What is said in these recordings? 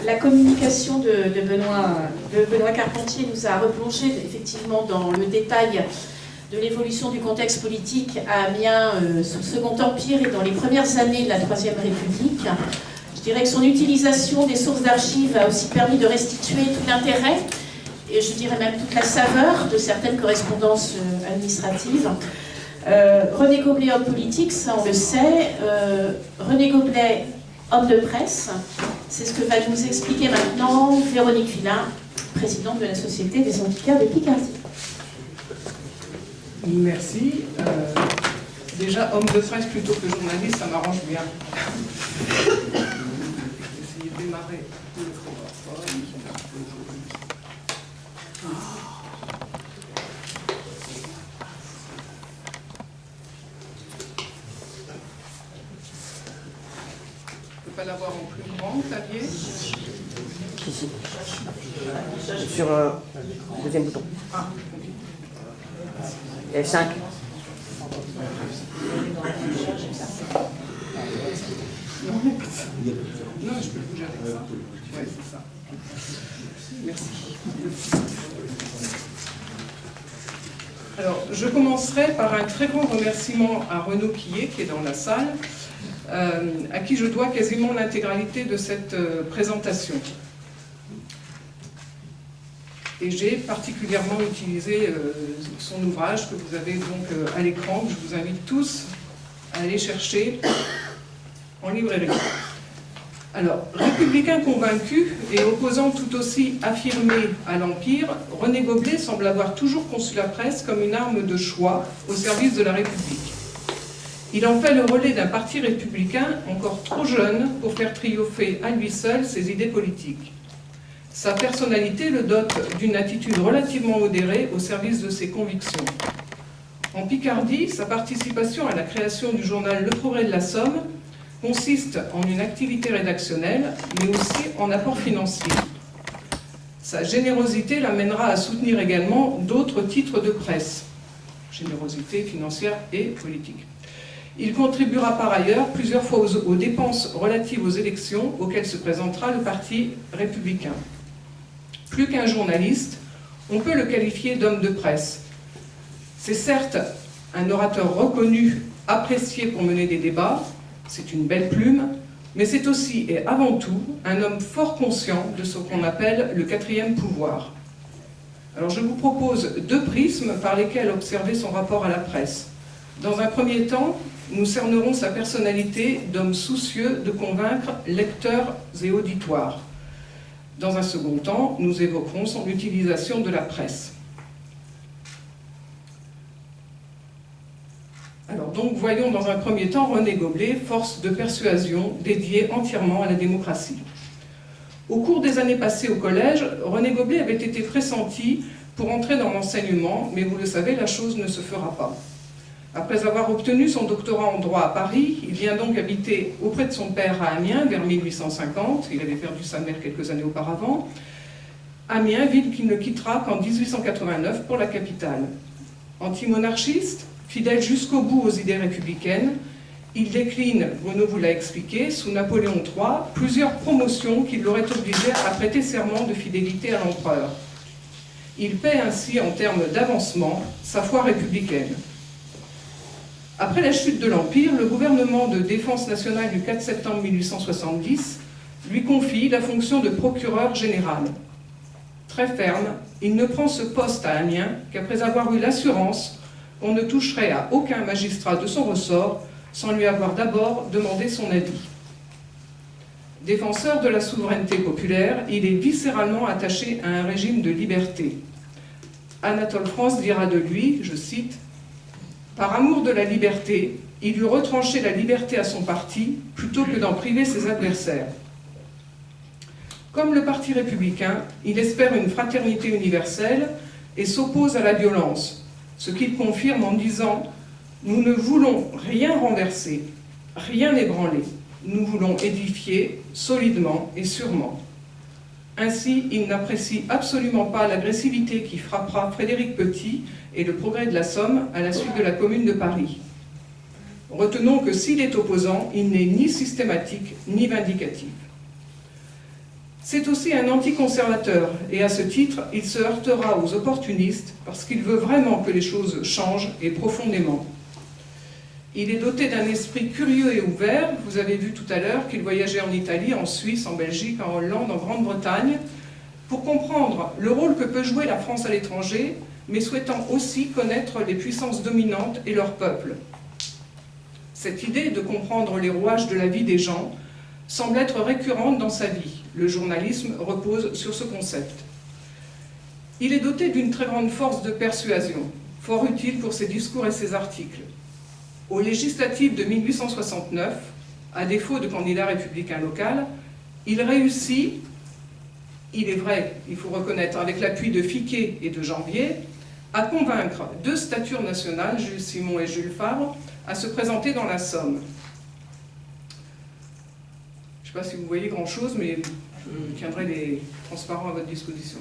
la communication de Benoît Carpentier nous a replongé effectivement dans le détail de l'évolution du contexte politique à Amiens sous le Second Empire et dans les premières années de la Troisième République. Je dirais que son utilisation des sources d'archives a aussi permis de restituer tout l'intérêt et je dirais même toute la saveur de certaines correspondances administratives. René Goblet, homme politique, ça on le sait. René Goblet, homme de presse, c'est ce que va nous expliquer maintenant Véronique Villain, présidente de la Société des antiquaires de Picardie. Merci. Déjà, homme de presse plutôt que journaliste, ça m'arrange bien. Essayer de démarrer le microphone. Je ne peux pas l'avoir en plus grand, Xavier? Ici. Sur le deuxième bouton. Ah, F5. non, je peux bouger avec ça. Oui, c'est ça. Merci. Alors, je commencerai par un très grand remerciement à Renaud Quillet, qui est dans la salle, à qui je dois quasiment l'intégralité de cette présentation. Et j'ai particulièrement utilisé son ouvrage que vous avez donc à l'écran, que je vous invite tous à aller chercher en librairie. Alors, républicain convaincu et opposant tout aussi affirmé à l'Empire, René Goblet semble avoir toujours conçu la presse comme une arme de choix au service de la République. Il en fait le relais d'un parti républicain encore trop jeune pour faire triompher à lui seul ses idées politiques. Sa personnalité le dote d'une attitude relativement modérée au service de ses convictions. En Picardie, sa participation à la création du journal Le Progrès de la Somme consiste en une activité rédactionnelle, mais aussi en apport financier. Sa générosité l'amènera à soutenir également d'autres titres de presse, générosité financière et politique. Il contribuera par ailleurs plusieurs fois aux dépenses relatives aux élections auxquelles se présentera le Parti républicain. Plus qu'un journaliste, on peut le qualifier d'homme de presse. C'est certes un orateur reconnu, apprécié pour mener des débats, c'est une belle plume, mais c'est aussi et avant tout un homme fort conscient de ce qu'on appelle le quatrième pouvoir. Alors je vous propose deux prismes par lesquels observer son rapport à la presse. Dans un premier temps, nous cernerons sa personnalité d'homme soucieux de convaincre lecteurs et auditoires. Dans un second temps, nous évoquerons son utilisation de la presse. Alors donc, voyons dans un premier temps René Goblet, force de persuasion dédiée entièrement à la démocratie. Au cours des années passées au collège, René Goblet avait été pressenti pour entrer dans l'enseignement, mais vous le savez, la chose ne se fera pas. Après avoir obtenu son doctorat en droit à Paris, il vient donc habiter auprès de son père à Amiens vers 1850, il avait perdu sa mère quelques années auparavant. Amiens, ville qu'il ne quittera qu'en 1889 pour la capitale. Antimonarchiste, fidèle jusqu'au bout aux idées républicaines, il décline, Renaud vous l'a expliqué, sous Napoléon III, plusieurs promotions qui l'auraient obligé à prêter serment de fidélité à l'empereur. Il paie ainsi, en termes d'avancement, sa foi républicaine. Après la chute de l'Empire, le gouvernement de défense nationale du 4 septembre 1870 lui confie la fonction de procureur général. Très ferme, il ne prend ce poste à Amiens qu'après avoir eu l'assurance qu'on ne toucherait à aucun magistrat de son ressort sans lui avoir d'abord demandé son avis. Défenseur de la souveraineté populaire, il est viscéralement attaché à un régime de liberté. Anatole France dira de lui, je cite, « Par amour de la liberté, il eût retranché la liberté à son parti plutôt que d'en priver ses adversaires. » Comme le Parti républicain, il espère une fraternité universelle et s'oppose à la violence, ce qu'il confirme en disant « Nous ne voulons rien renverser, rien ébranler. Nous voulons édifier solidement et sûrement. » Ainsi, il n'apprécie absolument pas l'agressivité qui frappera Frédéric Petit et le Progrès de la Somme à la suite de la Commune de Paris. Retenons que s'il est opposant, il n'est ni systématique ni vindicatif. C'est aussi un anticonservateur, et à ce titre, il se heurtera aux opportunistes parce qu'il veut vraiment que les choses changent, et profondément. Il est doté d'un esprit curieux et ouvert. Vous avez vu tout à l'heure qu'il voyageait en Italie, en Suisse, en Belgique, en Hollande, en Grande-Bretagne, pour comprendre le rôle que peut jouer la France à l'étranger, mais souhaitant aussi connaître les puissances dominantes et leurs peuples. Cette idée de comprendre les rouages de la vie des gens semble être récurrente dans sa vie. Le journalisme repose sur ce concept. Il est doté d'une très grande force de persuasion, fort utile pour ses discours et ses articles. Aux législatives de 1869, à défaut de candidat républicain local, il réussit, il est vrai, il faut reconnaître, avec l'appui de Fiquet et de Janvier, à convaincre deux statures nationales, Jules Simon et Jules Favre, à se présenter dans la Somme. Je ne sais pas si vous voyez grand-chose, mais je tiendrai les transparents à votre disposition.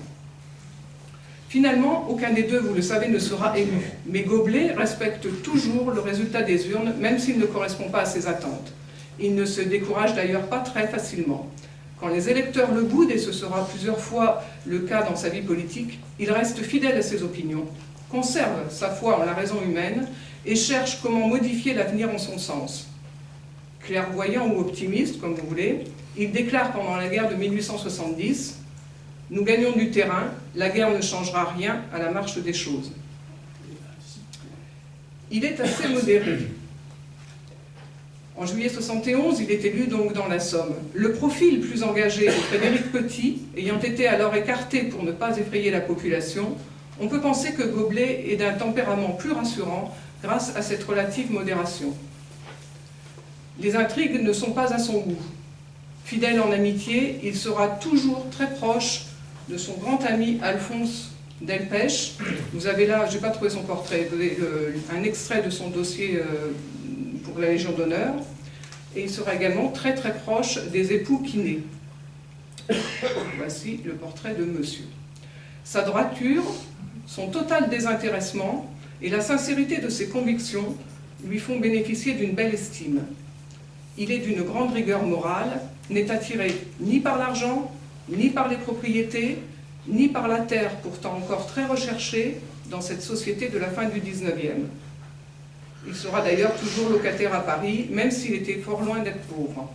Finalement, aucun des deux, vous le savez, ne sera élu. Mais Goblet respecte toujours le résultat des urnes, même s'il ne correspond pas à ses attentes. Il ne se décourage d'ailleurs pas très facilement. Quand les électeurs le boudent, et ce sera plusieurs fois le cas dans sa vie politique, il reste fidèle à ses opinions, conserve sa foi en la raison humaine et cherche comment modifier l'avenir en son sens. Clairvoyant ou optimiste, comme vous voulez, il déclare pendant la guerre de 1870 « Nous gagnons du terrain, la guerre ne changera rien à la marche des choses ». Il est assez modéré. En juillet 71, il est élu donc dans la Somme. Le profil plus engagé de Frédéric Petit, ayant été alors écarté pour ne pas effrayer la population, on peut penser que Goblet est d'un tempérament plus rassurant grâce à cette relative modération. Les intrigues ne sont pas à son goût. Fidèle en amitié, il sera toujours très proche de son grand ami Alphonse Delpech. Vous avez là, je n'ai pas trouvé son portrait, un extrait de son dossier pour la Légion d'honneur. Et il sera également très très proche des époux Quinet. Voici le portrait de monsieur. Sa droiture, son total désintéressement et la sincérité de ses convictions lui font bénéficier d'une belle estime. Il est d'une grande rigueur morale, n'est attiré ni par l'argent, ni par les propriétés, ni par la terre, pourtant encore très recherchée dans cette société de la fin du XIXe. Il sera d'ailleurs toujours locataire à Paris, même s'il était fort loin d'être pauvre.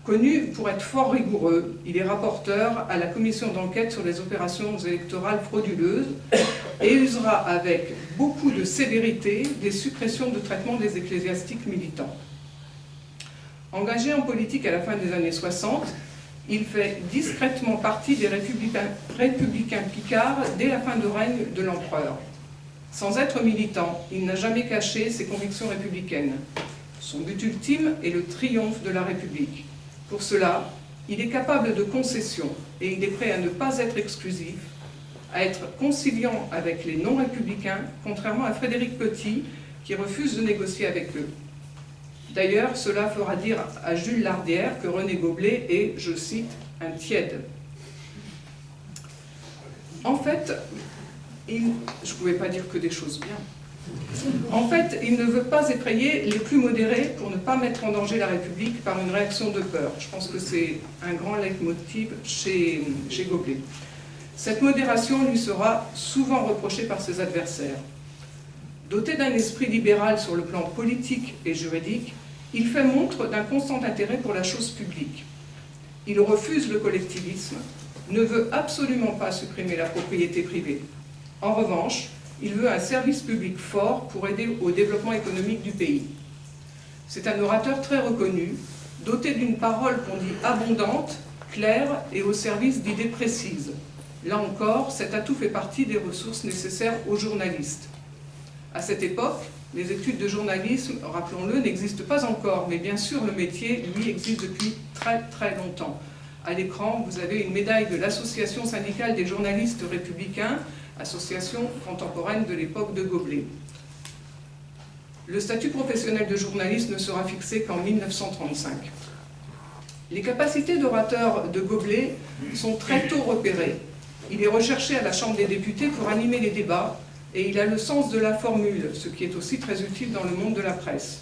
Connu pour être fort rigoureux, il est rapporteur à la commission d'enquête sur les opérations électorales frauduleuses et usera avec beaucoup de sévérité des suppressions de traitement des ecclésiastiques militants. Engagé en politique à la fin des années 60, il fait discrètement partie des républicains picards dès la fin de règne de l'empereur. Sans être militant, il n'a jamais caché ses convictions républicaines. Son but ultime est le triomphe de la République. Pour cela, il est capable de concessions et il est prêt à ne pas être exclusif, à être conciliant avec les non-républicains, contrairement à Frédéric Petit, qui refuse de négocier avec eux. D'ailleurs, cela fera dire à Jules Lardière que René Goblet est, je cite, un tiède. En fait, je ne pouvais pas dire que des choses bien. En fait, il ne veut pas effrayer les plus modérés pour ne pas mettre en danger la République par une réaction de peur. Je pense que c'est un grand leitmotiv chez Goblet. Cette modération lui sera souvent reprochée par ses adversaires. Doté d'un esprit libéral sur le plan politique et juridique, il fait montre d'un constant intérêt pour la chose publique. Il refuse le collectivisme, ne veut absolument pas supprimer la propriété privée. En revanche, il veut un service public fort pour aider au développement économique du pays. C'est un orateur très reconnu, doté d'une parole qu'on dit abondante, claire et au service d'idées précises. Là encore, cet atout fait partie des ressources nécessaires aux journalistes. À cette époque, les études de journalisme, rappelons-le, n'existent pas encore, mais bien sûr le métier, lui, existe depuis très très longtemps. À l'écran, vous avez une médaille de l'Association syndicale des journalistes républicains, association contemporaine de l'époque de Goblet. Le statut professionnel de journaliste ne sera fixé qu'en 1935. Les capacités d'orateur de Goblet sont très tôt repérées. Il est recherché à la Chambre des députés pour animer les débats et il a le sens de la formule, ce qui est aussi très utile dans le monde de la presse.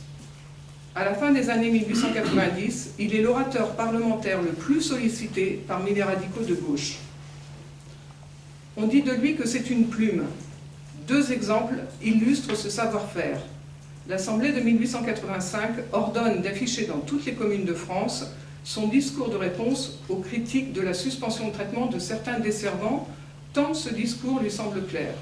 À la fin des années 1890, il est l'orateur parlementaire le plus sollicité parmi les radicaux de gauche. On dit de lui que c'est une plume. 2 exemples illustrent ce savoir-faire. L'Assemblée de 1885 ordonne d'afficher dans toutes les communes de France son discours de réponse aux critiques de la suspension de traitement de certains desservants, tant ce discours lui semble clair.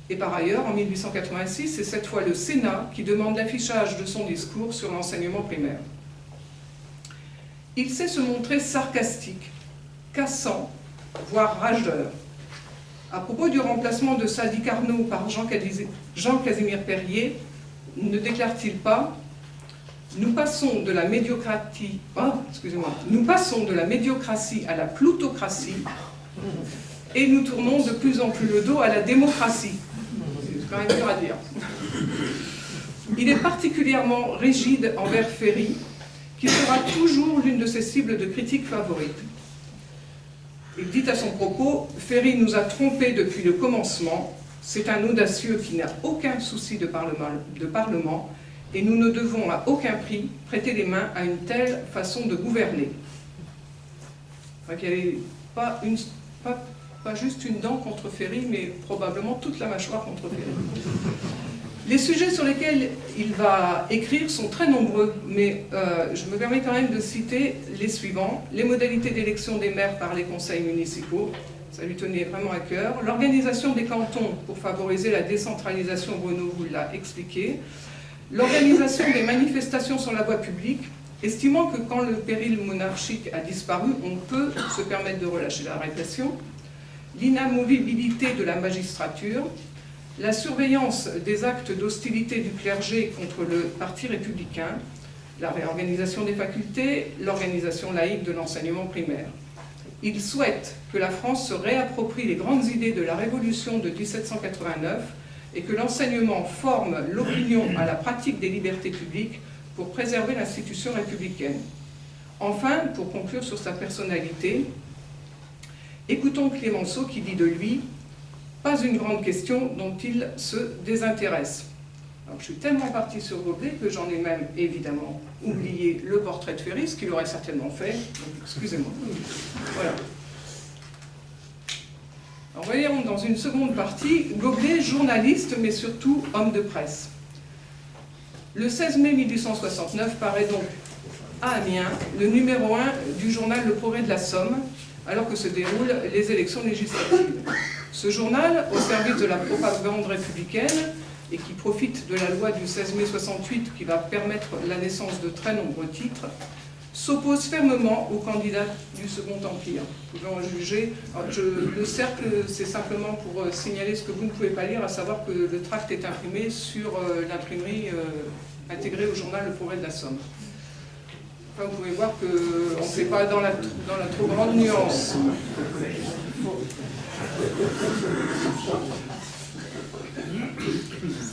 Et par ailleurs, en 1886, c'est cette fois le Sénat qui demande l'affichage de son discours sur l'enseignement primaire. Il sait se montrer sarcastique, cassant, voire rageur. À propos du remplacement de Sadi Carnot par Jean-Casimir Perrier, ne déclare-t-il pas « Nous passons de la médiocratie à la plutocratie et nous tournons de plus en plus le dos à la démocratie. » C'est quand même dur à dire. Il est particulièrement rigide envers Ferry, qui sera toujours l'une de ses cibles de critique favorites. Il dit à son propos « Ferry nous a trompés depuis le commencement. C'est un audacieux qui n'a aucun souci de parlement et nous ne devons à aucun prix prêter les mains à une telle façon de gouverner. » Il n'y avait pas juste une dent contre Ferry, mais probablement toute la mâchoire contre Ferry. Les sujets sur lesquels il va écrire sont très nombreux, mais je me permets quand même de citer les suivants. Les modalités d'élection des maires par les conseils municipaux, ça lui tenait vraiment à cœur. L'organisation des cantons pour favoriser la décentralisation, Bruno vous l'a expliqué. L'organisation des manifestations sur la voie publique, estimant que quand le péril monarchique a disparu, on peut se permettre de relâcher la répression. L'inamovibilité de la magistrature, la surveillance des actes d'hostilité du clergé contre le parti républicain, la réorganisation des facultés, l'organisation laïque de l'enseignement primaire. Il souhaite que la France se réapproprie les grandes idées de la Révolution de 1789 et que l'enseignement forme l'opinion à la pratique des libertés publiques pour préserver l'institution républicaine. Enfin, pour conclure sur sa personnalité, écoutons Clémenceau qui dit de lui « Pas une grande question dont il se désintéresse ». Alors, je suis tellement partie sur Goblet que j'en ai même évidemment oublié le portrait de Ferry, ce qu'il aurait certainement fait, donc excusez-moi. Voilà. Alors, voyons dans une seconde partie, Goblet, journaliste mais surtout homme de presse. Le 16 mai 1869 paraît donc à Amiens le numéro 1 du journal Le Progrès de la Somme, alors que se déroulent les élections législatives. Ce journal, au service de la propagande républicaine, et qui profite de la loi du 16 mai 68 qui va permettre la naissance de très nombreux titres, s'oppose fermement aux candidats du Second Empire. Vous pouvez en juger. Alors, le cercle, c'est simplement pour signaler ce que vous ne pouvez pas lire, à savoir que le tract est imprimé sur l'imprimerie intégrée au journal Le Progrès de la Somme. Enfin, vous pouvez voir qu'on ne fait pas dans la trop grande nuance.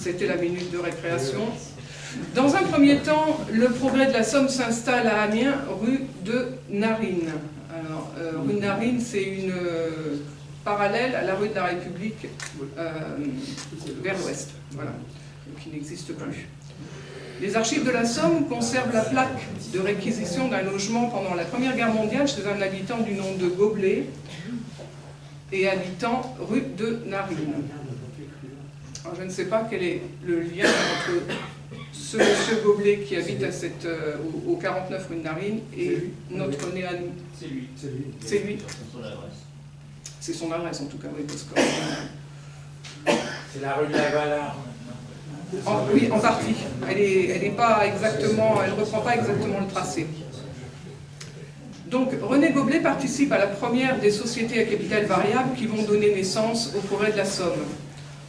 C'était la minute de récréation. Dans un premier temps, le Progrès de la Somme s'installe à Amiens, rue de Narines. Alors, rue de Narines, c'est une parallèle à la rue de la République vers l'ouest, voilà, qui n'existe plus. Les archives de la Somme conservent la plaque de réquisition d'un logement pendant la Première Guerre mondiale chez un habitant du nom de Goblet et habitant rue de Narines. Alors, je ne sais pas quel est le lien entre ce monsieur Goblet qui habite au 49 rue de Narines et notre né à nous. C'est lui. C'est lui. C'est son adresse. C'est son adresse en tout cas, oui, parce que... C'est la rue de la Valarme. Oui, en partie. Elle ne reprend pas exactement le tracé. Donc, René Goblet participe à la première des sociétés à capital variable qui vont donner naissance au Progrès de la Somme.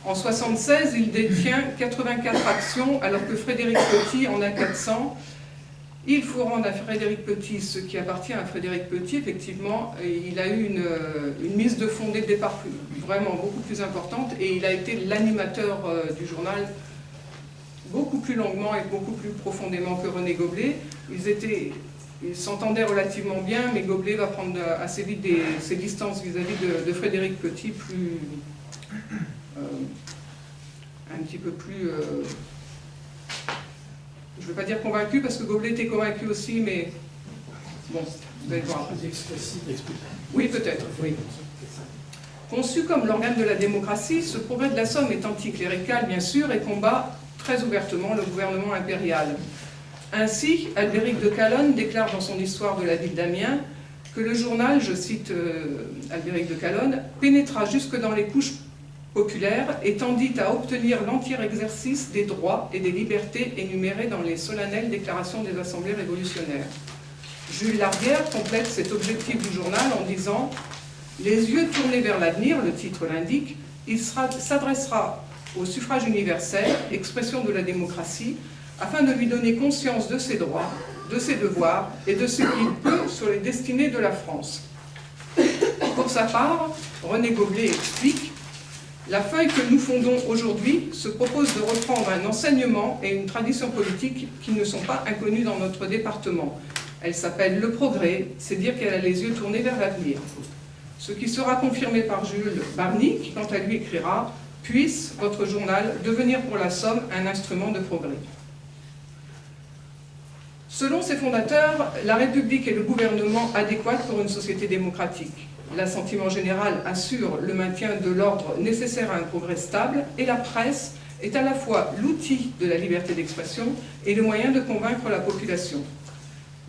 En 1976, il détient 84 actions, alors que Frédéric Petit en a 400. Il faut rendre à Frédéric Petit ce qui appartient à Frédéric Petit, effectivement. Il a eu une mise de fonds dès le départ vraiment beaucoup plus importante, et il a été l'animateur du journal beaucoup plus longuement et beaucoup plus profondément que René Goblet. Ils s'entendaient relativement bien, mais Goblet va prendre assez vite ses distances vis-à-vis de Frédéric Petit, un petit peu plus Je ne veux pas dire convaincu, parce que Goblet était convaincu aussi, mais bon, vous allez voir. Oui, peut-être, oui. Conçu comme l'organe de la démocratie, ce progrès de la Somme est anticlérical, bien sûr, et combat très ouvertement le gouvernement impérial. Ainsi, Albéric de Calonne déclare dans son histoire de la ville d'Amiens que le journal, je cite Albéric de Calonne, pénétra jusque dans les couches populaires et tendit à obtenir l'entier exercice des droits et des libertés énumérés dans les solennelles déclarations des assemblées révolutionnaires. Jules Larguière complète cet objectif du journal en disant « Les yeux tournés vers l'avenir », le titre l'indique, il s'adressera au suffrage universel, expression de la démocratie, afin de lui donner conscience de ses droits, de ses devoirs et de ce qu'il peut sur les destinées de la France. Pour sa part, René Goblet explique « La feuille que nous fondons aujourd'hui se propose de reprendre un enseignement et une tradition politique qui ne sont pas inconnus dans notre département. Elle s'appelle Le Progrès, c'est dire qu'elle a les yeux tournés vers l'avenir. » Ce qui sera confirmé par Jules Barny, qui quant à lui écrira « Puisse votre journal devenir pour la Somme un instrument de progrès ». Selon ses fondateurs, la République est le gouvernement adéquat pour une société démocratique. L'assentiment général assure le maintien de l'ordre nécessaire à un progrès stable et la presse est à la fois l'outil de la liberté d'expression et le moyen de convaincre la population.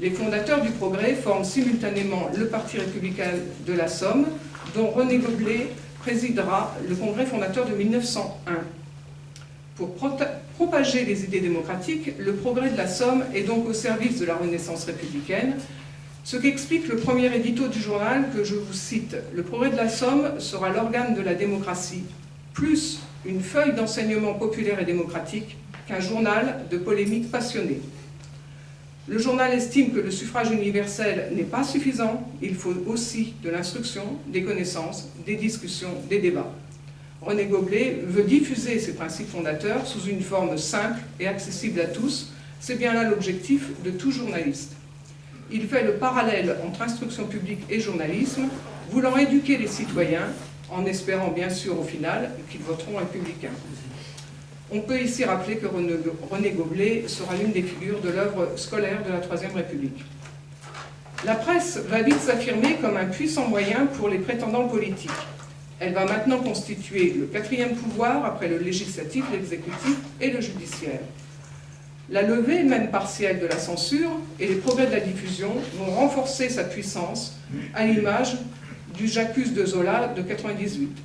Les fondateurs du progrès forment simultanément le Parti républicain de la Somme, dont René Goblet présidera le congrès fondateur de 1901. Pour propager les idées démocratiques, le progrès de la Somme est donc au service de la Renaissance républicaine, ce qu'explique le premier édito du journal que je vous cite. Le progrès de la Somme sera l'organe de la démocratie, plus une feuille d'enseignement populaire et démocratique qu'un journal de polémique passionnée. Le journal estime que le suffrage universel n'est pas suffisant, il faut aussi de l'instruction, des connaissances, des discussions, des débats. René Goblet veut diffuser ses principes fondateurs sous une forme simple et accessible à tous. C'est bien là l'objectif de tout journaliste. Il fait le parallèle entre instruction publique et journalisme, voulant éduquer les citoyens, en espérant bien sûr au final qu'ils voteront républicains. On peut ici rappeler que René Goblet sera l'une des figures de l'œuvre scolaire de la Troisième République. La presse va vite s'affirmer comme un puissant moyen pour les prétendants politiques. Elle va maintenant constituer le quatrième pouvoir après le législatif, l'exécutif et le judiciaire. La levée, même partielle, de la censure et les progrès de la diffusion vont renforcer sa puissance à l'image du J'accuse de Zola de 1998.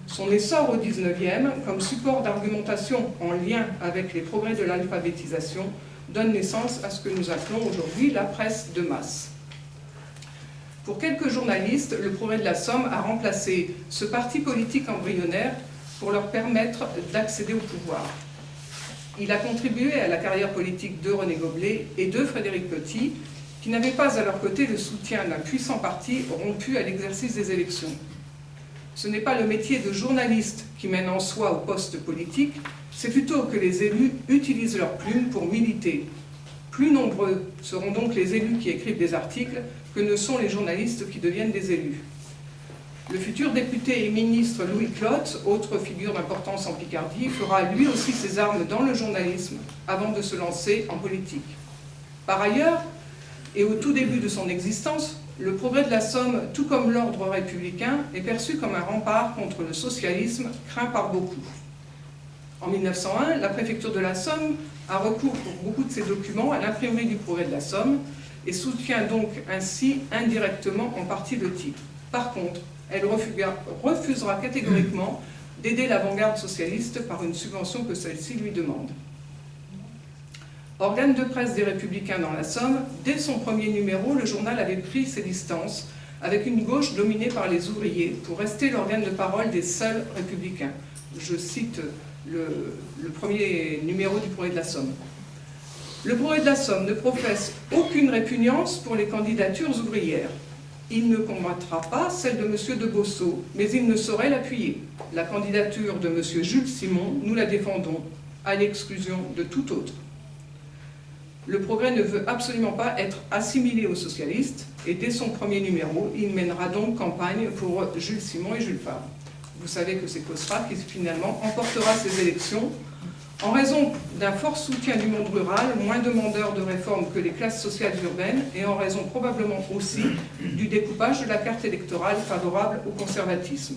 Son essor au XIXe, comme support d'argumentation en lien avec les progrès de l'alphabétisation, donne naissance à ce que nous appelons aujourd'hui la presse de masse. Pour quelques journalistes, le progrès de la Somme a remplacé ce parti politique embryonnaire pour leur permettre d'accéder au pouvoir. Il a contribué à la carrière politique de René Goblet et de Frédéric Petit, qui n'avaient pas à leur côté le soutien d'un puissant parti rompu à l'exercice des élections. Ce n'est pas le métier de journaliste qui mène en soi au poste politique, c'est plutôt que les élus utilisent leur plume pour militer. Plus nombreux seront donc les élus qui écrivent des articles que ne sont les journalistes qui deviennent des élus. Le futur député et ministre Louis Clotte, autre figure d'importance en Picardie, fera lui aussi ses armes dans le journalisme avant de se lancer en politique. Par ailleurs, et au tout début de son existence, le progrès de la Somme, tout comme l'ordre républicain, est perçu comme un rempart contre le socialisme craint par beaucoup. En 1901, la préfecture de la Somme a recours pour beaucoup de ses documents à l'imprimerie du progrès de la Somme et soutient donc ainsi indirectement en partie le titre. Par contre, elle refusera catégoriquement d'aider l'avant-garde socialiste par une subvention que celle-ci lui demande. Organe de presse des Républicains dans la Somme, dès son premier numéro, le journal avait pris ses distances avec une gauche dominée par les ouvriers pour rester l'organe de parole des seuls républicains. Je cite le premier numéro du Progrès de la Somme. Le Progrès de la Somme ne professe aucune répugnance pour les candidatures ouvrières. Il ne combattra pas celle de M. de Bossot, mais il ne saurait l'appuyer. La candidature de M. Jules Simon, nous la défendons, à l'exclusion de tout autre. Le Progrès ne veut absolument pas être assimilé aux socialistes, et dès son premier numéro, il mènera donc campagne pour Jules Simon et Jules Favre. Vous savez que c'est Cosra qui finalement emportera ces élections En raison d'un fort soutien du monde rural, moins demandeur de réformes que les classes sociales urbaines, et en raison probablement aussi du découpage de la carte électorale favorable au conservatisme.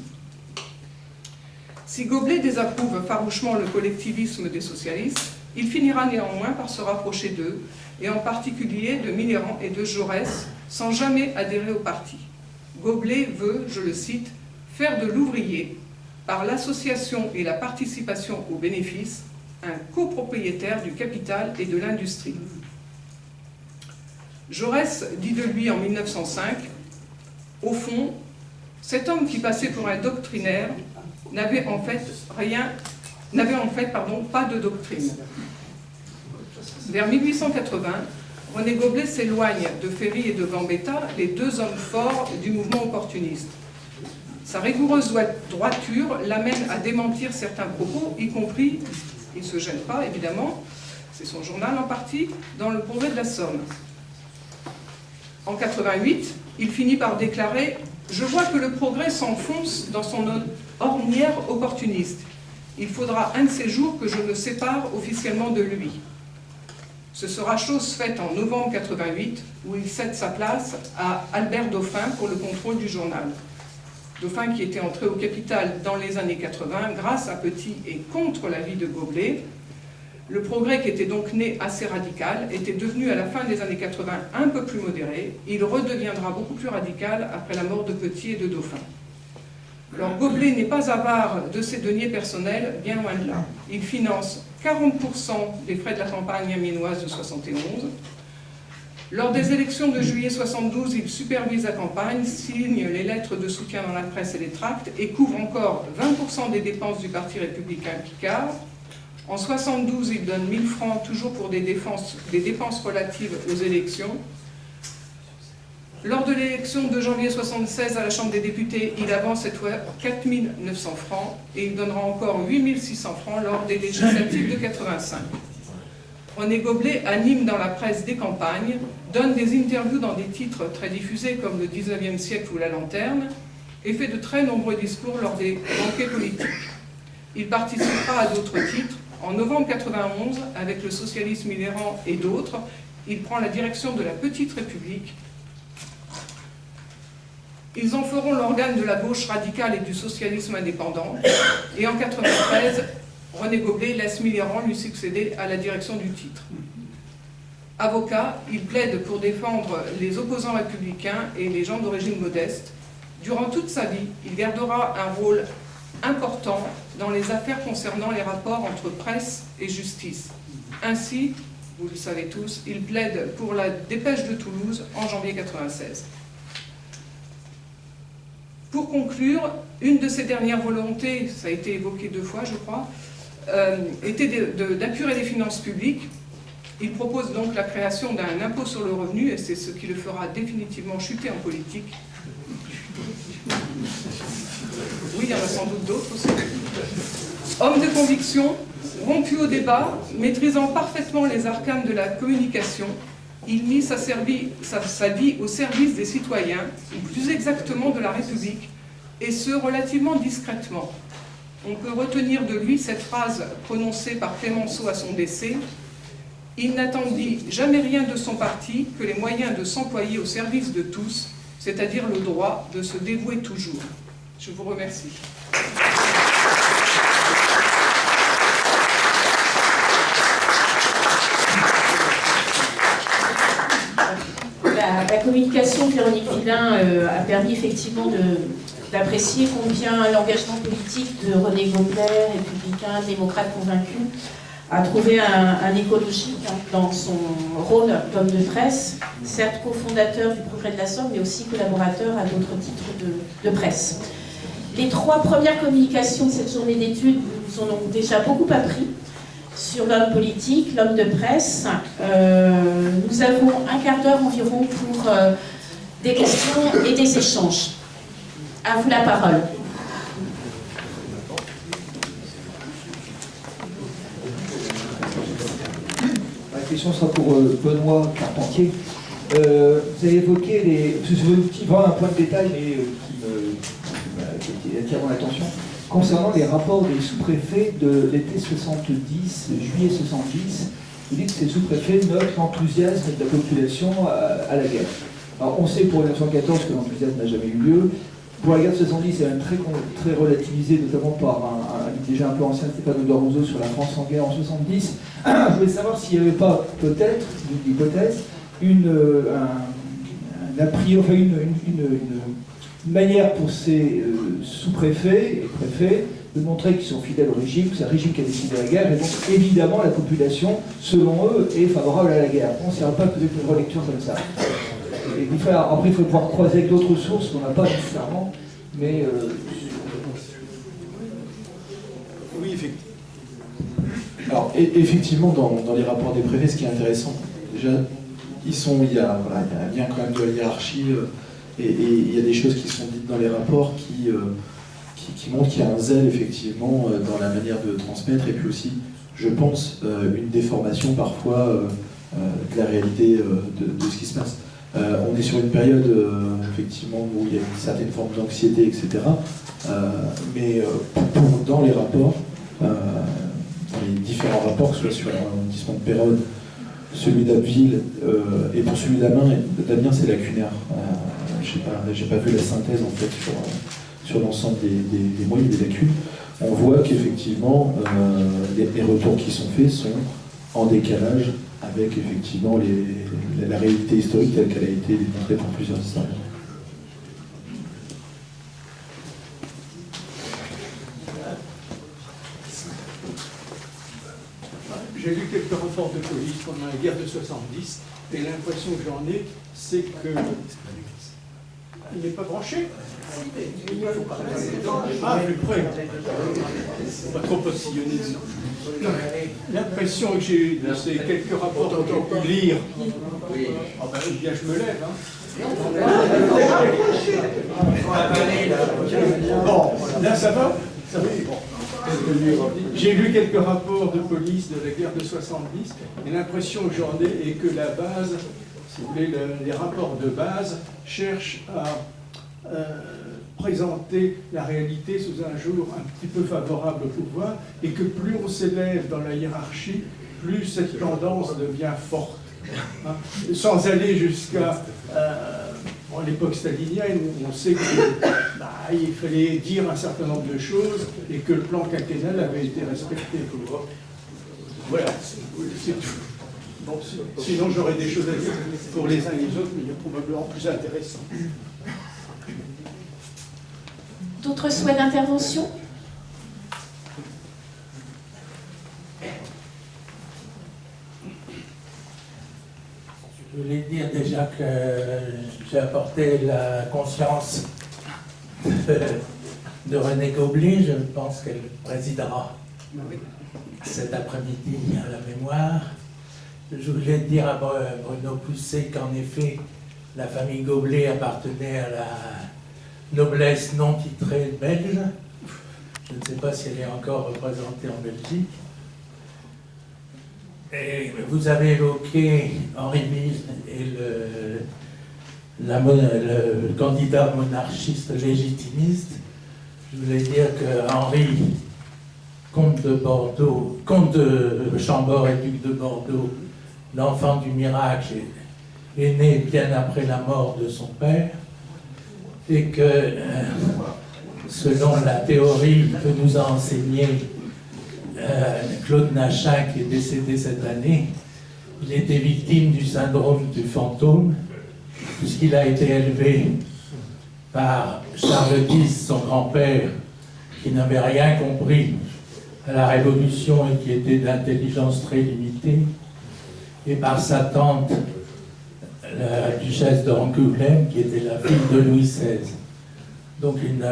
Si Goblet désapprouve farouchement le collectivisme des socialistes, il finira néanmoins par se rapprocher d'eux, et en particulier de Mitterrand et de Jaurès, sans jamais adhérer au parti. Goblet veut, je le cite, « faire de l'ouvrier, par l'association et la participation aux bénéfices, un copropriétaire du capital et de l'industrie. » Jaurès dit de lui en 1905, « Au fond, cet homme qui passait pour un doctrinaire n'avait en fait pas de doctrine. » Vers 1880, René Goblet s'éloigne de Ferry et de Gambetta, les deux hommes forts du mouvement opportuniste. Sa rigoureuse droiture l'amène à démentir certains propos, y compris, il ne se gêne pas évidemment, c'est son journal en partie, dans le Progrès de la Somme. En 88, il finit par déclarer « Je vois que le progrès s'enfonce dans son ornière opportuniste. Il faudra un de ces jours que je me sépare officiellement de lui. » Ce sera chose faite en novembre 88, où il cède sa place à Albert Dauphin pour le contrôle du journal. Dauphin qui était entré au capital dans les années 80 grâce à Petit et contre l'avis de Goblet. Le progrès, qui était donc né assez radical, était devenu à la fin des années 80 un peu plus modéré. Il redeviendra beaucoup plus radical après la mort de Petit et de Dauphin. Alors Goblet n'est pas avare de ses deniers personnels, bien loin de là. Il finance 40% des frais de la campagne amiénoise de 71. Lors des élections de juillet 72, il supervise la campagne, signe les lettres de soutien dans la presse et les tracts et couvre encore 20% des dépenses du Parti républicain Picard. En 72, il donne 1000 francs toujours pour des dépenses relatives aux élections. Lors de l'élection de janvier 76 à la Chambre des députés, il avance cette fois 4 900 francs et il donnera encore 8 600 francs lors des législatives de 85. René Goblet anime dans la presse des campagnes, donne des interviews dans des titres très diffusés comme le 19e siècle ou La Lanterne et fait de très nombreux discours lors des banquets politiques. Il participera à d'autres titres. En novembre 91, avec le socialiste Mitterrand et d'autres, il prend la direction de la Petite République. Ils en feront l'organe de la gauche radicale et du socialisme indépendant. Et en 1993, René Goblet laisse Mitterrand lui succéder à la direction du titre. Avocat, il plaide pour défendre les opposants républicains et les gens d'origine modeste. Durant toute sa vie, il gardera un rôle important dans les affaires concernant les rapports entre presse et justice. Ainsi, vous le savez tous, il plaide pour la dépêche de Toulouse en janvier 1996. Pour conclure, une de ses dernières volontés, ça a été évoqué 2 fois je crois, était d'apurer les finances publiques. Il propose donc la création d'un impôt sur le revenu et c'est ce qui le fera définitivement chuter en politique. Oui, il y en a sans doute d'autres aussi. Homme de conviction, rompu au débat, maîtrisant parfaitement les arcanes de la communication, il mit sa vie au service des citoyens, ou plus exactement de la République, et ce relativement discrètement. On peut retenir de lui cette phrase prononcée par Clémenceau à son décès: « Il n'attendit jamais rien de son parti que les moyens de s'employer au service de tous, c'est-à-dire le droit de se dévouer toujours. » Je vous remercie. La communication de Véronique Villain a permis effectivement d'apprécier combien l'engagement politique de René Goblet, républicain, démocrate convaincu, a trouvé un écho logique dans son rôle d'homme de presse, certes cofondateur du Progrès de la Somme, mais aussi collaborateur à d'autres titres de presse. Les 3 premières communications de cette journée d'études nous ont donc déjà beaucoup appris sur l'homme politique, l'homme de presse. Nous avons un quart d'heure environ pour des questions et des échanges. À vous la parole. La question sera pour Benoît Carpentier. Vous avez évoqué les... Je veux voir un point de détail, mais qui attire mon attention. concernant les rapports des sous-préfets de l'été 70, juillet 70. Vous dites que ces sous-préfets notent l'enthousiasme de la population à la guerre. Alors on sait pour 1914 que l'enthousiasme n'a jamais eu lieu. Pour la guerre de 70, c'est même très relativisé, notamment par un livre déjà un peu ancien, Stéphane Rousseau, sur la France en guerre en 70. Je voulais savoir s'il n'y avait pas, peut-être, une hypothèse, une manière pour ces sous-préfets et préfets de montrer qu'ils sont fidèles au régime, que c'est un régime qui a décidé la guerre, et donc évidemment la population, selon eux, est favorable à la guerre. On ne pas peut-être une relecture comme ça. Et après, il faut pouvoir croiser avec d'autres sources qu'on n'a pas nécessairement, mais... Oui, effectivement. Alors, effectivement, dans les rapports des préfets, ce qui est intéressant, déjà, il y a un lien quand même de la hiérarchie, et il y a des choses qui sont dites dans les rapports qui montrent qu'il y a un zèle, effectivement, dans la manière de transmettre, et puis aussi, je pense, une déformation parfois de la réalité de ce qui se passe. On est sur une période, effectivement, où il y a une certaine forme d'anxiété, etc. Mais dans les rapports, dans les différents rapports, que ce soit sur l'arrondissement de Péronne, celui d'Abbeville, et pour celui d'Amiens, c'est lacunaire. J'ai pas vu la synthèse, en fait, sur l'ensemble des moyens des lacunes. On voit qu'effectivement, les retours qui sont faits sont en décalage avec effectivement la réalité historique telle qu'elle a été démontrée par plusieurs historiens. J'ai lu quelques rapports de police pendant la guerre de 70 et l'impression que j'en ai, c'est que... Il n'est pas branché. Ah, plus près. On va trop postillonner. L'impression que j'ai eue de ces quelques rapports que j'ai pu lire, ah ben, bien je me lève. Bon, là ça va? J'ai lu quelques rapports de police de la guerre de 70 et l'impression que j'en ai est que la base, si vous voulez, les rapports de base cherchent à présenter la réalité sous un jour un petit peu favorable au pouvoir et que plus on s'élève dans la hiérarchie, plus cette tendance devient forte. Hein, sans aller jusqu'à l'époque stalinienne, où on sait qu'il fallait dire un certain nombre de choses et que le plan quinquennal avait été respecté. Voilà, c'est tout. Bon, sinon, j'aurais des choses à dire pour les uns et les autres, mais il y a probablement plus intéressant. D'autres souhaits d'intervention? Je voulais dire déjà que j'ai apporté la conscience de Renée Goblet. Je pense qu'elle présidera cet après-midi à la mémoire. Je voulais dire à Bruno Pousset qu'en effet, la famille Goblet appartenait à la noblesse non titrée belge. Je ne sais pas si elle est encore représentée en Belgique. Et vous avez évoqué Henri Ville et le candidat monarchiste légitimiste. Je voulais dire que Henri, comte de Bordeaux, comte de Chambord et duc de Bordeaux, l'enfant du miracle, est né bien après la mort de son père, et que, selon la théorie que nous a enseignée Claude Nachin, qui est décédé cette année, il était victime du syndrome du fantôme, puisqu'il a été élevé par Charles X, son grand-père, qui n'avait rien compris à la Révolution et qui était d'intelligence très limitée, et par sa tante, la duchesse d'Angoulême, qui était la fille de Louis XVI. Donc elle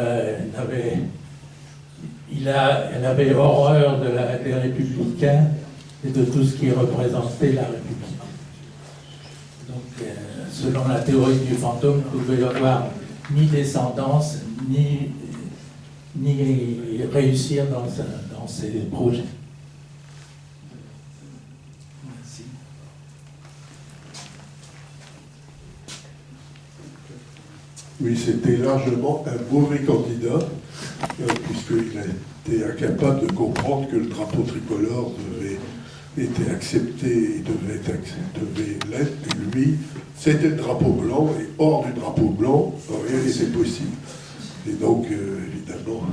avait horreur des républicains et de tout ce qui représentait la République. Donc, selon la théorie du fantôme, il ne pouvait y avoir ni descendance, ni réussir dans ses projets. Merci. Oui, c'était largement un mauvais candidat. puisqu'il a été incapable de comprendre que le drapeau tricolore était accepté et devait l'être, et lui, c'était le drapeau blanc, et hors du drapeau blanc, rien n'était possible. Et donc, évidemment...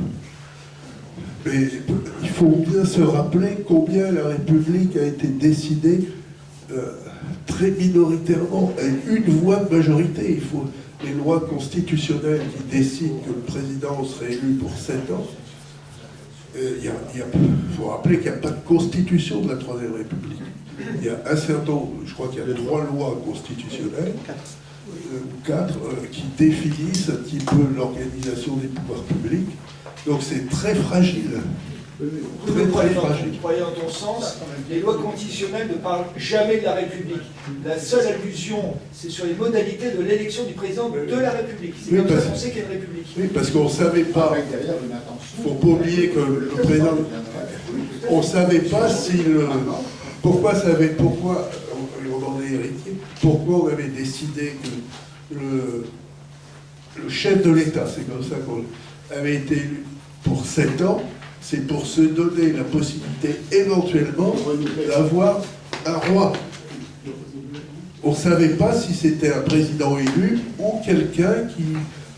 Mais il faut bien se rappeler combien la République a été décidée très minoritairement, à une voix de majorité. Il faut les lois constitutionnelles qui décident que le président serait élu pour 7 ans. Il faut rappeler qu'il n'y a pas de constitution de la Troisième République. Il y a un certain nombre, je crois qu'il y a 3 lois constitutionnelles, 4, qui définissent un petit peu l'organisation des pouvoirs publics. Donc c'est très fragile. Très fragile. Croyez en ton sens, les lois constitutionnelles ne parlent jamais de la République. La seule allusion, c'est sur les modalités de l'élection du président de la République. C'est comme ça qu'on sait qu'il y a une République. Oui, parce qu'on ne savait pas. Il ne faut pas oublier que le président. On ne savait pas s'il. Pourquoi on en est héritier, pourquoi on avait décidé que le chef de l'État, c'est comme ça qu'on avait été élu pour 7 ans, c'est pour se donner la possibilité éventuellement d'avoir un roi. On ne savait pas si c'était un président élu ou quelqu'un qui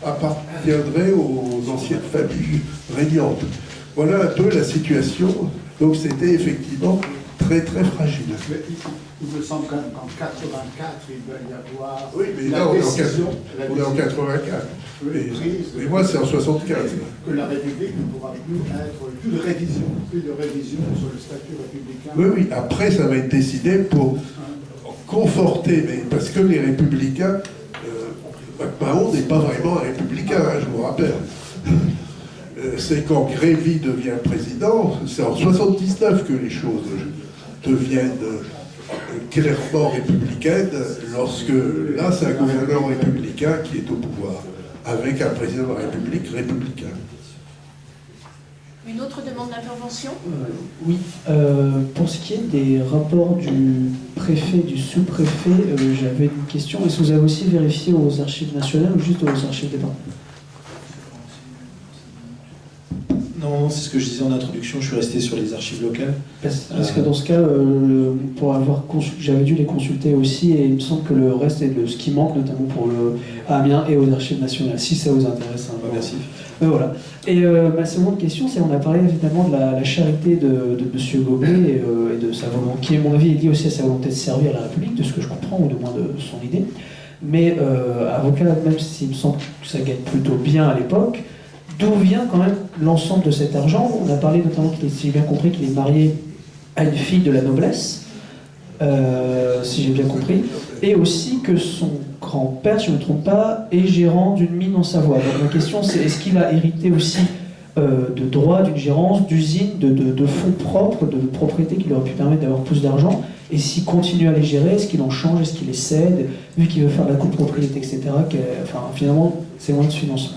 appartiendrait aux anciennes familles régnantes. Voilà un peu la situation. Donc c'était effectivement très très fragile. Il me semble qu'en 84, il doit y avoir. Oui, mais là on est en 84. Mais moi c'est en 75. Que la République ne pourra plus être plus de révision sur le statut républicain. Oui, oui, après ça va être décidé pour conforter, mais parce que les républicains, MacMahon n'est pas vraiment un républicain, hein, je vous rappelle. C'est quand Grévy devient président, c'est en 79 que les choses deviennent clairement républicaines, lorsque là c'est un gouverneur républicain qui est au pouvoir, avec un président de la République républicain. Une autre demande d'intervention ? Oui, pour ce qui est des rapports du préfet, du sous-préfet, j'avais une question. Est-ce que vous avez aussi vérifié aux archives nationales ou juste aux archives départementales ? Non, c'est ce que je disais en introduction, je suis resté sur les archives locales. Parce que dans ce cas, pour avoir j'avais dû les consulter aussi, et il me semble que le reste est de ce qui manque, notamment pour le Amiens et aux archives nationales, si ça vous intéresse. Hein, merci. Voilà. Et ma seconde question, c'est on a parlé évidemment de la charité de M. Goblet et de sa volonté, qui à mon avis est liée aussi à sa volonté de servir à la République, de ce que je comprends, ou du moins de son idée. Mais avocat, même s'il me semble que ça gagne plutôt bien à l'époque, d'où vient quand même l'ensemble de cet argent? On a parlé notamment, si j'ai bien compris, qu'il est marié à une fille de la noblesse, si j'ai bien compris, et aussi que son grand-père, si je ne me trompe pas, est gérant d'une mine en Savoie. Donc ma question, c'est est-ce qu'il a hérité aussi de droits, d'une gérance, d'usines, de fonds propres, de propriétés qui lui auraient pu permettre d'avoir plus d'argent? Et s'il continue à les gérer, est-ce qu'il en change, est-ce qu'il les cède, vu qu'il veut faire de la copropriété, etc. Enfin, finalement, c'est moins de financement.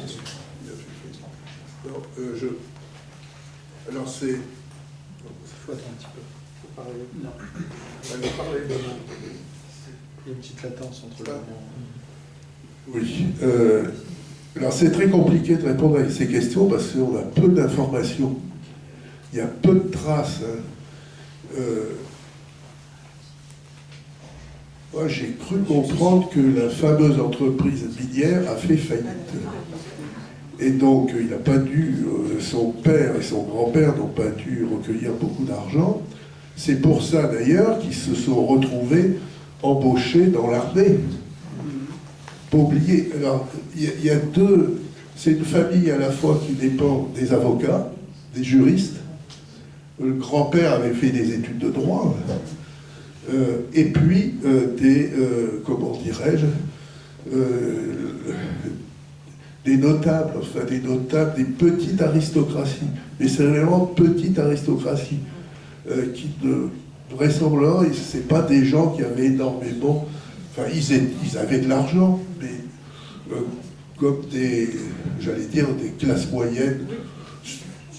Alors c'est... Il faut attendre un petit peu. Il faut parler. Non. On va parler de... Il y a une petite latence entre le... Oui. Alors c'est très compliqué de répondre à ces questions parce qu'on a peu d'informations. Il y a peu de traces. Hein. Moi j'ai cru comprendre que la fameuse entreprise minière a fait faillite. Et donc, il n'a pas dû, son père et son grand-père n'ont pas dû recueillir beaucoup d'argent. C'est pour ça, d'ailleurs, qu'ils se sont retrouvés embauchés dans l'armée. Pas oublier. Alors, il y a deux... C'est une famille à la fois qui dépend des avocats, des juristes. Le grand-père avait fait des études de droit. Et puis, comment dirais-je... des notables, des petites aristocraties. Mais c'est vraiment petite aristocratie qui, vraisemblablement, c'est pas des gens qui avaient énormément... Enfin, ils avaient de l'argent, mais comme j'allais dire, des classes moyennes,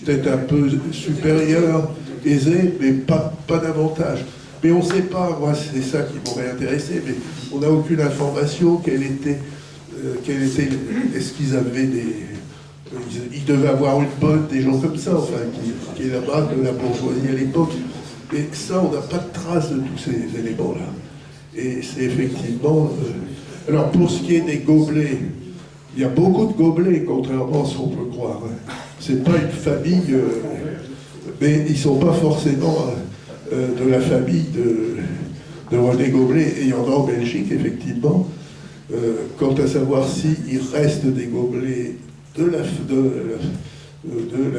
peut-être un peu supérieures, aisées, mais pas davantage. Mais on ne sait pas, moi c'est ça qui m'aurait intéressé, mais on n'a aucune information est-ce qu'ils avaient Il devait avoir une botte, des gens comme ça, enfin, qui est la marque de la bourgeoisie à l'époque. Et ça, on n'a pas de trace de tous ces éléments-là. Et c'est effectivement... alors, pour ce qui est des gobelets, il y a beaucoup de gobelets, contrairement à ce qu'on peut croire. C'est pas une famille... mais ils ne sont pas forcément de la famille de René Goblet. Et il y en a en Belgique, effectivement. Quant à savoir s'il reste des gobelets de la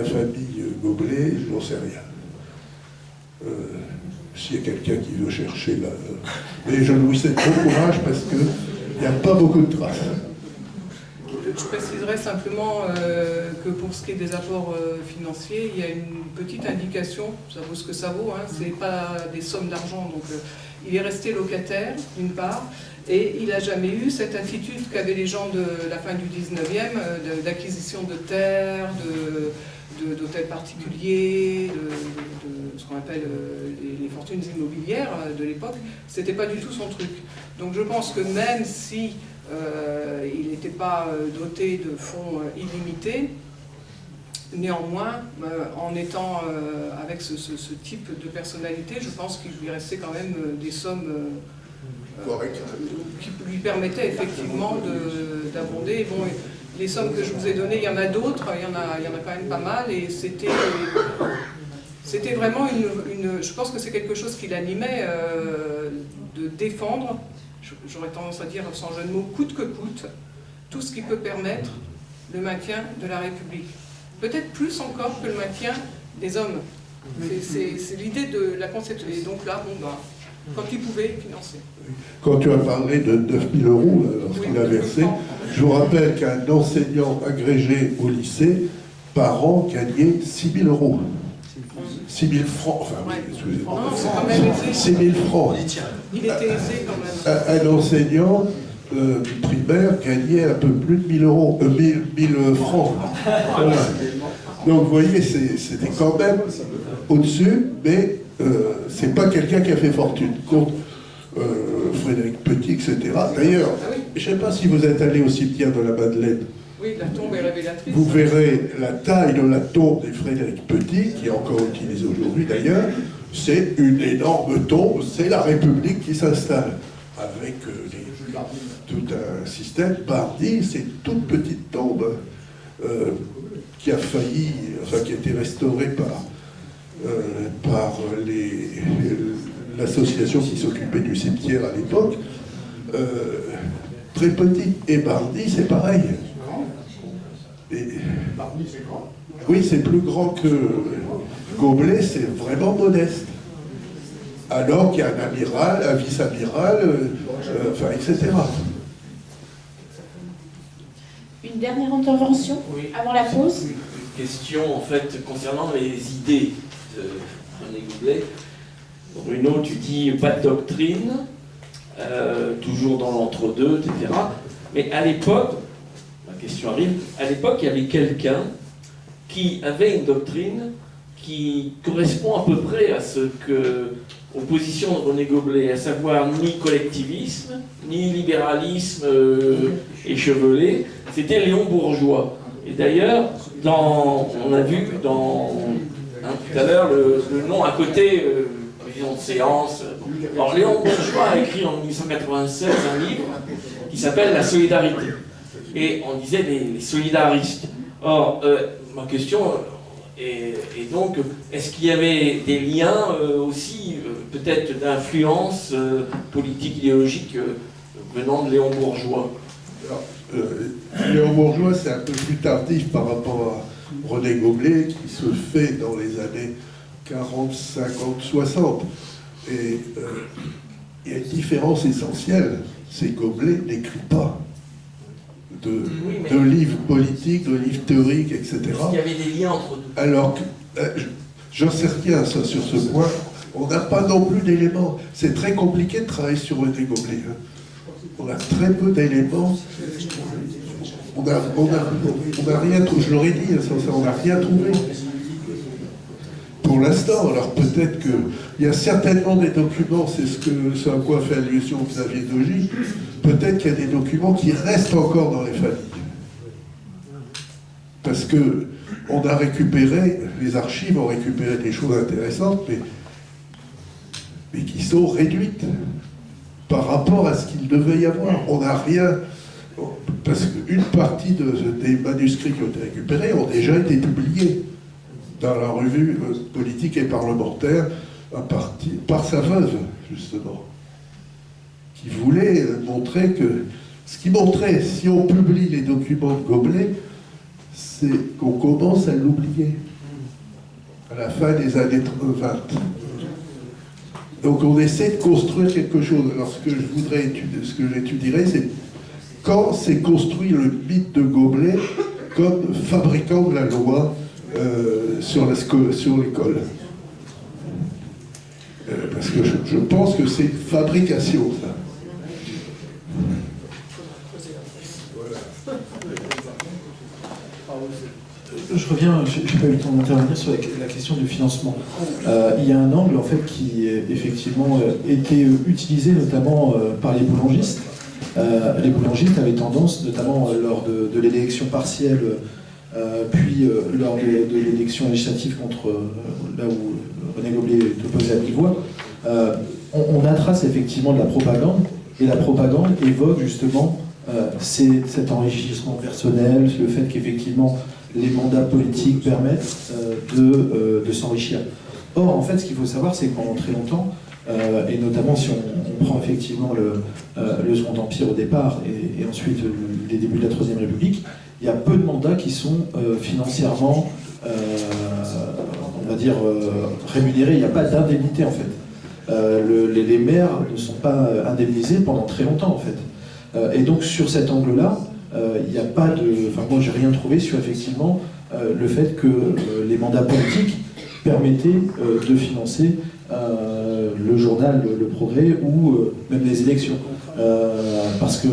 famille Goblet, je n'en sais rien. S'il y a quelqu'un qui veut chercher là. Mais je vous souhaite bon courage parce qu'il n'y a pas beaucoup de traces. Je préciserai simplement que pour ce qui est des apports financiers, il y a une petite indication, ça vaut ce que ça vaut, hein, c'est pas des sommes d'argent, donc il est resté locataire d'une part, et il n'a jamais eu cette attitude qu'avaient les gens de la fin du 19e, d'acquisition de terres, d'hôtels particuliers, de ce qu'on appelle les fortunes immobilières de l'époque. C'était pas du tout son truc. Donc je pense que même si il n'était pas doté de fonds illimités, néanmoins, en étant avec ce type de personnalité, je pense qu'il lui restait quand même des sommes qui lui permettaient effectivement d'abonder. Bon, les sommes que je vous ai données, il y en a d'autres, il y en a quand même pas mal, et c'était vraiment je pense que c'est quelque chose qui l'animait, de défendre, j'aurais tendance à dire sans jeu de mots, coûte que coûte, tout ce qui peut permettre le maintien de la République. Peut-être plus encore que le maintien des hommes. C'est l'idée de la conception. Et donc là, bon, quand il pouvait, financer. Quand tu as parlé de 9 000 euros lorsqu'il a versé, je vous rappelle qu'un enseignant agrégé au lycée, par an, gagnait 6 000 euros. 6 000 francs, enfin, oui, excusez-moi. Non, c'est quand même aisé. 6 000 francs. Il était aisé quand même. Un enseignant primaire gagnait un peu plus de 1 000 euros, 1000 francs. Voilà. Donc vous voyez, c'était quand même au-dessus, mais c'est pas quelqu'un qui a fait fortune. Contre Frédéric Petit, etc. D'ailleurs, je ne sais pas si vous êtes allé au cimetière de la Madeleine. Oui, la tombe est révélatrice. Vous verrez la taille de la tombe des Frédéric Petit, qui est encore utilisée aujourd'hui d'ailleurs. C'est une énorme tombe, c'est la République qui s'installe, avec tout un système. Bardi, c'est une toute petite tombe qui a failli, enfin qui a été restaurée par l'association qui s'occupait du cimetière à l'époque. Très petit. Et Bardi, c'est pareil. Bardi, c'est grand. Oui, c'est plus grand que Goblet, c'est vraiment modeste. Alors qu'il y a un amiral, un vice-amiral, enfin, etc. Une dernière intervention avant la pause. Une question en fait concernant les idées de René Goblet. Bruno, tu dis pas de doctrine, toujours dans l'entre-deux, etc. Mais à l'époque, la question arrive, à l'époque il y avait quelqu'un qui avait une doctrine qui correspond à peu près à ce que, aux positions de René Goblet, à savoir ni collectivisme, ni libéralisme échevelé, c'était Léon Bourgeois. Et d'ailleurs, on a vu tout à l'heure le nom à côté, président de séance. Alors Léon Bourgeois a écrit en 1896 un livre qui s'appelle La Solidarité. Et on disait les solidaristes. Or, ma question est donc, est-ce qu'il y avait des liens aussi, peut-être d'influence politique, idéologique venant de Léon Bourgeois? Alors, Léon Bourgeois, c'est un peu plus tardif par rapport à René Goblet, qui se fait dans les années 40, 50, 60. Et il y a une différence essentielle, c'est que Goblet n'écrit pas de livres politiques, de livres théoriques, etc. Est-ce qu'il y avait des liens entre nous? Alors que, j'en sais rien ça, sur ce point, on n'a pas non plus d'éléments. C'est très compliqué de travailler sur René Goblet. Hein. On a très peu d'éléments. On n'a rien trouvé, je l'aurais dit, on n'a rien trouvé. Pour l'instant, alors peut-être qu'il y a certainement des documents, c'est ce à quoi fait allusion Xavier parce que on a récupéré, les archives ont récupéré des choses intéressantes, mais qui sont réduites par rapport à ce qu'il devait y avoir. On n'a rien, parce qu'une partie des manuscrits qui ont été récupérés ont déjà été publiés dans la revue politique et parlementaire, par sa veuve, justement, qui voulait montrer que, ce qui montrait, si on publie les documents de Goblet, c'est qu'on commence à l'oublier à la fin des années 20. Donc on essaie de construire quelque chose. Alors ce que j'étudierais, c'est quand s'est construit le mythe de Goblet comme fabricant de la loi sur l'école. Parce que je pense que c'est une fabrication, ça. Je reviens, je n'ai pas eu le temps d'intervenir sur la question du financement. Il y a un angle en fait qui effectivement était utilisé notamment par les boulangistes. Les boulangistes avaient tendance, notamment lors de l'élection partielle, puis lors de l'élection législative contre là où René Goblet est opposé à Millevoye, on a trace effectivement de la propagande, et la propagande évoque justement cet enrichissement personnel, le fait qu'effectivement les mandats politiques permettent de s'enrichir. Or, en fait, ce qu'il faut savoir, c'est que pendant très longtemps, et notamment si on prend effectivement le Second Empire au départ, et ensuite les débuts de la Troisième République, il y a peu de mandats qui sont financièrement, on va dire, rémunérés. Il n'y a pas d'indemnité, en fait. Les maires ne sont pas indemnisés pendant très longtemps, en fait. Et donc, sur cet angle-là, il n'y a pas de... Enfin, moi, j'ai rien trouvé sur, effectivement, le fait que les mandats politiques permettaient de financer le journal Le Progrès ou même les élections. Parce que,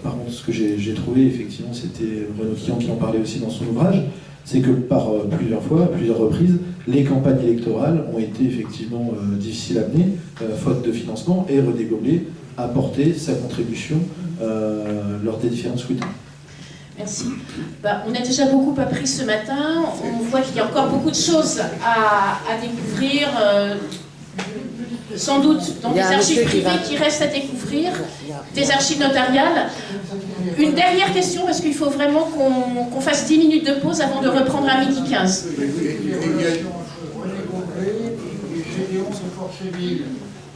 par contre, ce que j'ai trouvé, effectivement, c'était Renaud Quillan qui en parlait aussi dans son ouvrage, c'est que par plusieurs fois, à plusieurs reprises, les campagnes électorales ont été effectivement difficiles à mener, faute de financement, et René Goblet a apporté sa contribution lors des différents scrutins. Merci. On a déjà beaucoup appris ce matin. On voit qu'il y a encore beaucoup de choses à découvrir, sans doute dans des archives privées qui restent à découvrir, des archives notariales. Une dernière question, parce qu'il faut vraiment qu'on fasse 10 minutes de pause avant de reprendre à 12h15. Gédéon Forceville,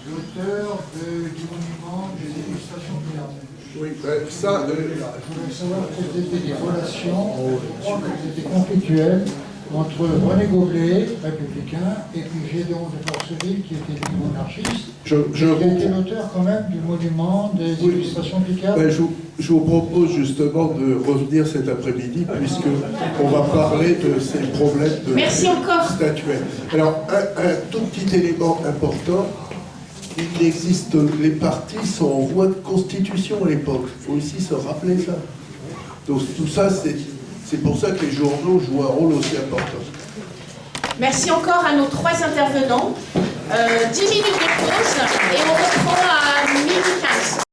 l'auteur du monument des illustrations pilates. Oui, ça... Je voulais savoir quelles étaient les relations, je crois qu'elles étaient conflictuelles, entre René Goblet, républicain, et puis Gédéon de Forceville, qui était monarchiste, qui était l'auteur quand même du monument des illustrations picardes. Je vous propose justement de revenir cet après-midi, puisqu'on va parler de ces problèmes statuaires. Alors, un tout petit élément important, il existe, les partis sont en voie de constitution à l'époque. Il faut aussi se rappeler ça. Donc tout ça, c'est pour ça que les journaux jouent un rôle aussi important. Merci encore à nos 3 intervenants. 10 minutes de pause et on reprend à 12h15.